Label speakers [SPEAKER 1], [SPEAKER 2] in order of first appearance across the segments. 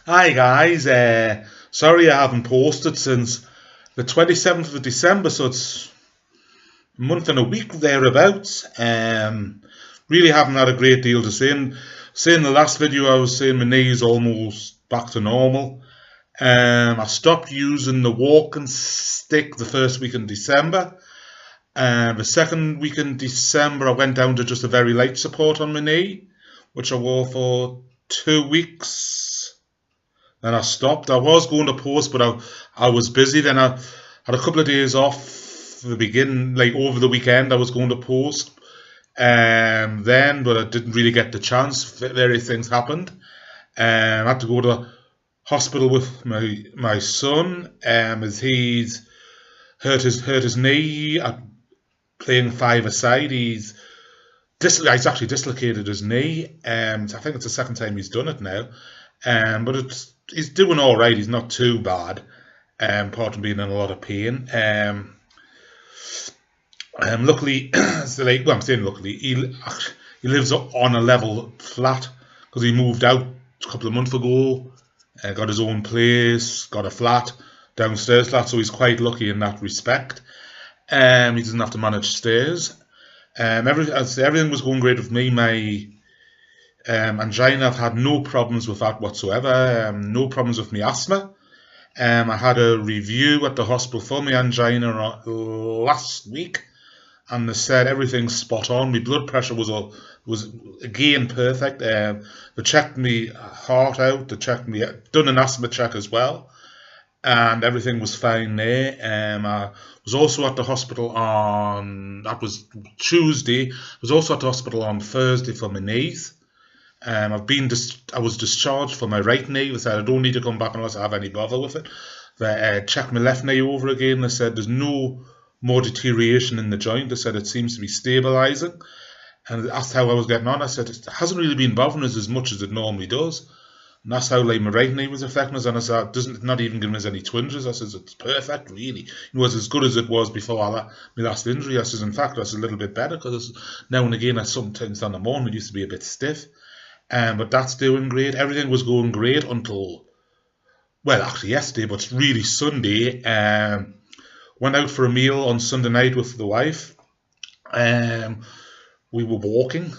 [SPEAKER 1] Hi guys, sorry I haven't posted since the 27th of December, so it's a month and a week thereabouts. Really haven't had a great deal to say. In the last video I was saying my knee's almost back to normal. I stopped using the walking stick the first week in December. The second week in December I went down to just a very light support on my knee, which I wore for 2 weeks. Then I stopped. I was going to post, but I was busy. Then I had a couple of days off the beginning, like over the weekend. I was going to post then, but I didn't really get the chance. Various things happened. I had to go to hospital with my son as he's hurt his knee at playing five-a-side. He's actually dislocated his knee. I think it's the second time he's done it now. But he's doing all right. He's not too bad, apart from being in a lot of pain. Luckily, I'm saying luckily, he lives on a level flat because he moved out a couple of months ago, got his own place, got a flat, downstairs flat, so he's quite lucky in that respect. He doesn't have to manage stairs. Everything was going great with me. My angina, I've had no problems with that whatsoever. No problems with my asthma. I had a review at the hospital for my angina last week, and they said everything's spot on. My blood pressure was again perfect. They checked me heart out. They checked me, done an asthma check as well, and everything was fine there. I was also at the hospital that was Tuesday. I was also at the hospital on Thursday for my knees. I was discharged for my right knee. They said I don't need to come back unless I have any bother with it. They checked my left knee over again. They said there's no more deterioration in the joint. They said it seems to be stabilising. And they asked how I was getting on. I said it hasn't really been bothering us as much as it normally does. And that's how my right knee was affecting us. And I said it's not even giving us any twinges. I said it's perfect, really. It was as good as it was before my last injury. I said in fact that's a little bit better because now and again sometimes on the morning it used to be a bit stiff. But that's doing great. Everything was going great until, well, actually yesterday, but it's really Sunday. Went out for a meal on Sunday night with the wife. We were walking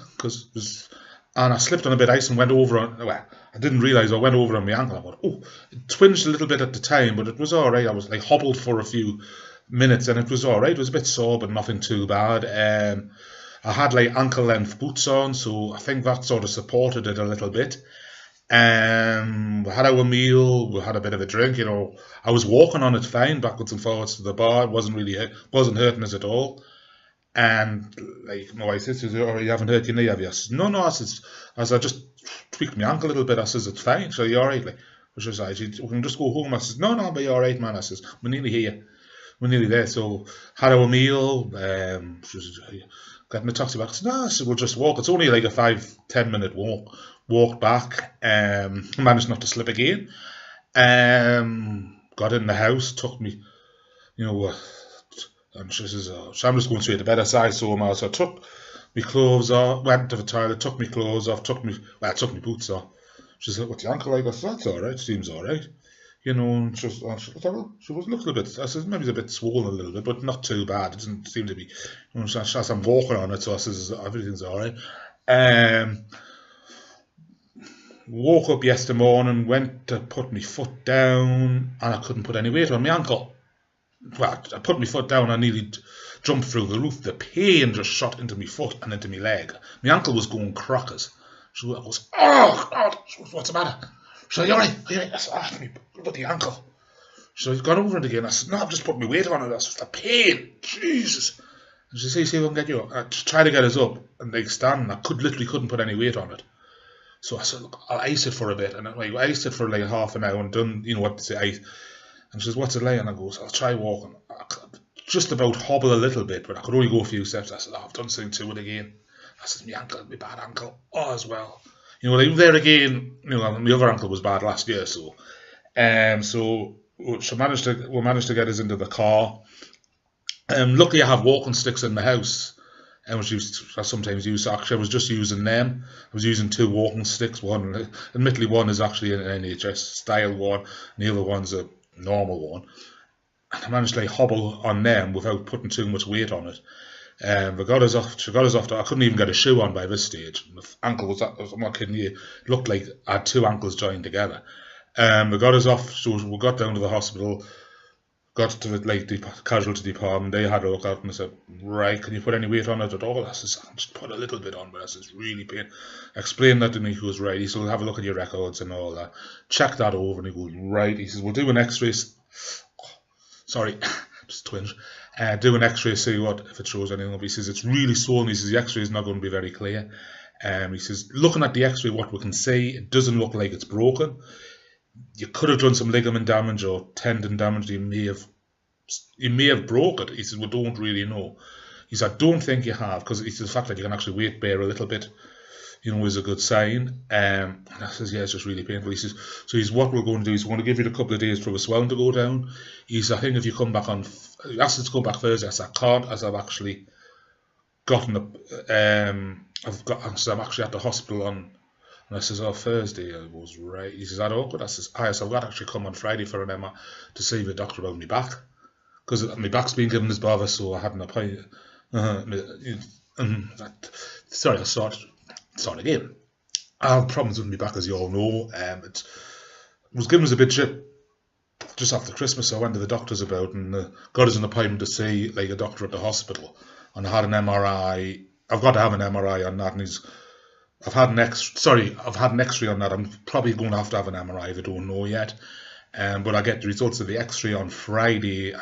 [SPEAKER 1] and I slipped on a bit of ice and went over on. Well, I didn't realise I went over on my ankle. I thought, it twinged a little bit at the time, but it was all right. I was like hobbled for a few minutes, and it was all right. It was a bit sore, but nothing too bad. I had like ankle length boots on, so I think that sort of supported it a little bit. We had our meal, we had a bit of a drink, I was walking on it fine, backwards and forwards to the bar. It wasn't hurting us at all. And like my wife says, "Oh, you haven't hurt your knee, have you?" I said, "No." I says, I just tweaked my ankle a little bit. I says, "It's fine." So you all right? Like, she says, "We can just go home." I says, "No, I'll be all right, man." I says, "We're nearly here. We're nearly there." So had our meal. She says, got in the taxi back. I said, "No," I said, "We'll just walk." It's only like a 5-10 minute walk. Walked back. Managed not to slip again. Got in the house. Took me, and she says, so I'm just going straight to bed. So I took my clothes off, went to the toilet, took my clothes off, took my boots off. She said, "What's your ankle like?" I said, "That's all right. Seems all right." And she was looking a bit. I said, "Maybe it's a bit swollen a little bit, but not too bad. It doesn't seem to be." As I'm walking on it, so I says, "Everything's all right." Woke up yesterday morning, went to put my foot down, and I couldn't put any weight on my ankle. Well, I put my foot down, I nearly jumped through the roof. The pain just shot into my foot and into my leg. My ankle was going crackers. So I was, "Oh, God, what's the matter?" So, "You're right. I said, me bloody ankle." So he's gone over it again. I said, "No, I've just put my weight on it." I said, "The pain, Jesus." And she said, "See if I can get you up." I just tried to get us up and like stand. I literally couldn't put any weight on it. So I said, "Look, I'll ice it for a bit." And I iced it for like half an hour and done, what to say, ice. And she says, "What's it like?" And I go, "I'll try walking." I could just about hobble a little bit, but I could only go a few steps. I said, "I've done something to it again." I said, "My ankle, my bad ankle, as well." Like there again, my other ankle was bad last year, so we managed to get us into the car. Luckily I have walking sticks in the house. and I sometimes use. So actually, I was just using them. I was using 2 walking sticks. One, admittedly, one is actually an NHS style one, and the other one's a normal one. And I managed to like hobble on them without putting too much weight on it. They got us off. She got us off. I couldn't even get a shoe on by this stage. My ankle was. I'm not kidding you. It looked like I had 2 ankles joined together. They got us off. So we got down to the hospital. Got to the casualty department. They had a look at it and said, "Right, can you put any weight on it at all?" I says, "I just put a little bit on, but I says really pain." Explained that to me. He goes, "Right." He said, "We'll have a look at your records and all that." Check that over, and he goes, "Right." He says, "We'll do an X-ray." Sorry, just twinge. Do an X-ray, see what if it shows anything. He says it's really swollen. He says the X-ray is not going to be very clear. He says, looking at the X-ray, what we can see, it doesn't look like it's broken. You could have done some ligament damage or tendon damage. You may have broke it. He says, we don't really know. He said, I don't think you have, because it's the fact that you can actually weight bear a little bit, is a good sign. And I says, yeah, it's just really painful. He says, what we're going to do is we're going to give you a couple of days for the swelling to go down. He says, I think if you come back on, he asked us to come back Thursday. I said, I can't, as I've actually gotten I'm actually at the hospital on. And I says, oh, Thursday. I was right. He says, is that awkward? I says, so I've got to actually come on Friday for an MR to see the doctor about my back. Because my back's been given this bother, so I had an appointment. Sorry, I'll start again. I have problems with my back, as you all know. It was given us a bit shit just after Christmas, so I went to the doctors about and got us an appointment to see like a doctor at the hospital. And I had an MRI. I've got to have an MRI on that, and I've had an X-ray on that. I'm probably going to have an MRI if I don't know yet. But I get the results of the X-ray on Friday,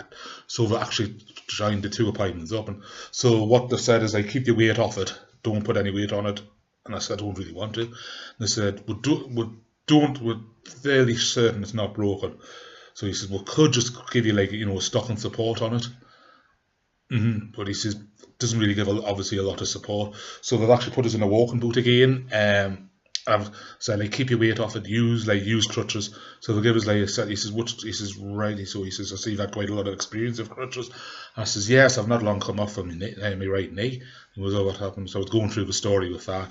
[SPEAKER 1] so we've actually joined the 2 appointments up. And so what they've said is, like, keep your weight off it, don't put any weight on it. And I said, I don't really want to. And they said, we're fairly certain it's not broken. So he says, we could just give you like a stocking support on it. But he says doesn't really give obviously a lot of support. So they've actually put us in a walking boot again. I've said like keep your weight off it, use crutches. So they'll give us like a set. He says right. So he says, I see you've had quite a lot of experience of crutches. I says, yes, I've not long come off of my right knee. It was all what happened. So I was going through the story with that.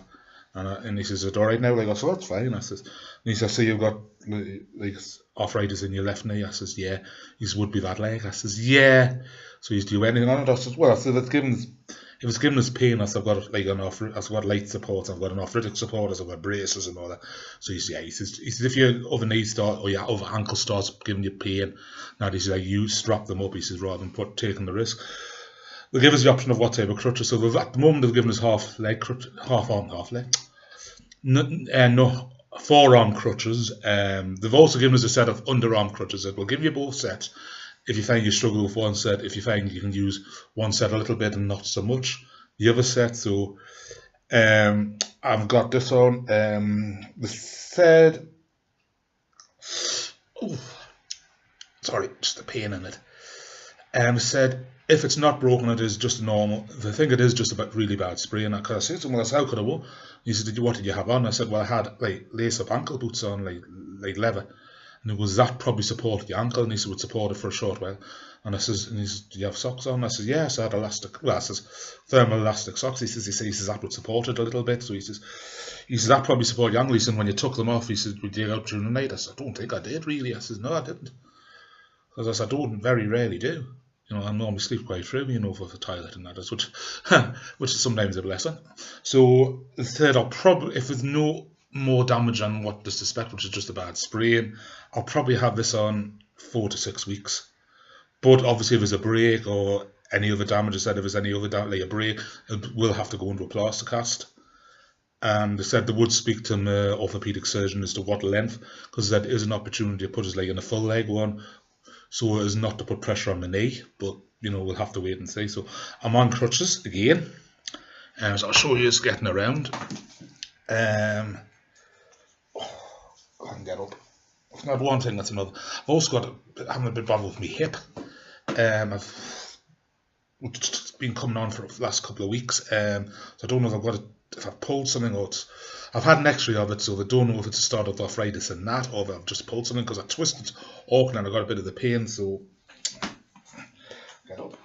[SPEAKER 1] And he says, is it all right now? I go, so that's fine. I says, and he says, so you've got like arthritis in your left knee? I says, yeah. He says, would be that leg? I says, yeah. So he's do anything on it? I says, well, so that's if it's giving us pain, I've got like I've got light support, I've got an arthritic support, I've got braces and all that. So he says, if your other knee or your other ankle starts giving you pain, now he says, like, you strap them up. He says, rather than taking the risk. They'll give us the option of what type of crutches. So at the moment they've given us half arm, half leg. No, 4-arm crutches. They've also given us a set of underarm crutches that will give you both sets. If you find you struggle with one set, if you find you can use one set a little bit and not so much, the other set. So I've got this on. The said, sorry, just a pain in it. Said if it's not broken, it is just normal. I think it is just a really bad sprain. Because I said to him, well, how could I won? He said, what did you have on? I said, well, I had like lace-up ankle boots on, like leather. And it was that probably supported the ankle, and he said, would support it for a short while. And he says, do you have socks on? I said, yes, I had thermal elastic socks. He says that would support it a little bit. So he says that probably supported the ankle. He said, when you took them off, he said, would you go out during the night? I said, I don't think I did really. I said, no, I didn't. Because I said, I don't very rarely do. I normally sleep quite through, for the toilet and that, which is sometimes a blessing. So the third, I'll probably, if there's no more damage than what they suspect, which is just a bad sprain, I'll probably have this on 4 to 6 weeks. But obviously if there's a break or any other damage, I said if there's any other damage, like a break, it will have to go into a plaster cast. And they said they would speak to an orthopaedic surgeon as to what length, because that is an opportunity to put us like in a full leg one, so as not to put pressure on the knee. But we'll have to wait and see. So I'm on crutches again, so I'll show you us getting around. I can get up. It's not one thing, that's another. I've also having a bit bother with my hip. I've been coming on for the last couple of weeks. So I don't know if I've pulled something or I've had an X-ray of it, so I don't know if it's a start of arthritis and that, or if I've just pulled something because I twisted awkward and I got a bit of the pain. So get up.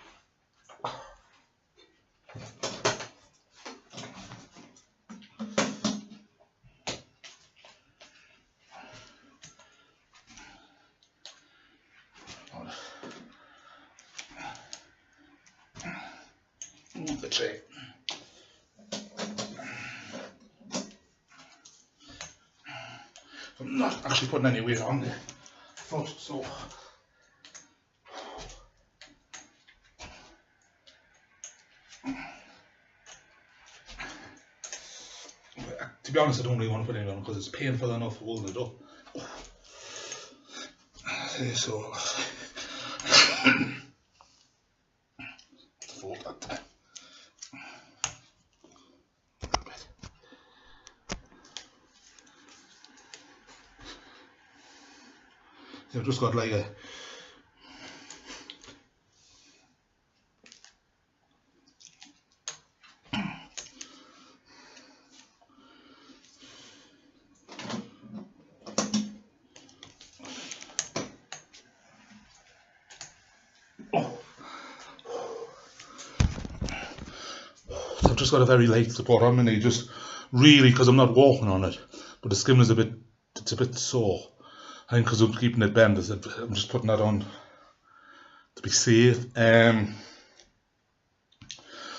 [SPEAKER 1] tray. I'm not actually putting any weight on the foot, so to be honest, I don't really want to put any on because it's painful enough holding it up. So fold that down. I've just got like a I've just got a very light support on my knee, just really because I'm not walking on it, but the skin is it's a bit sore. I think because I'm keeping it bent, I'm just putting that on to be safe. So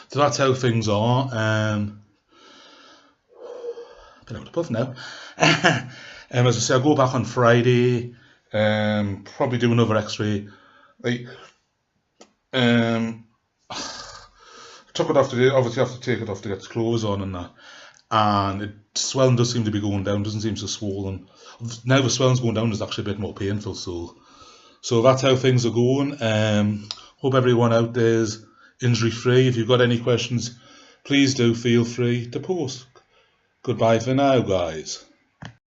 [SPEAKER 1] that's how things are. Been out of puff now. As I say, I'll go back on Friday. Probably do another X-ray. Like, took it off today. Obviously, have to take it off to get clothes on and that. And swelling does seem to be going down. Doesn't seem so swollen. Now the swelling's going down, it's actually a bit more painful. So that's how things are going. Hope everyone out there is injury free. If you've got any questions, please do feel free to post. Goodbye for now, guys.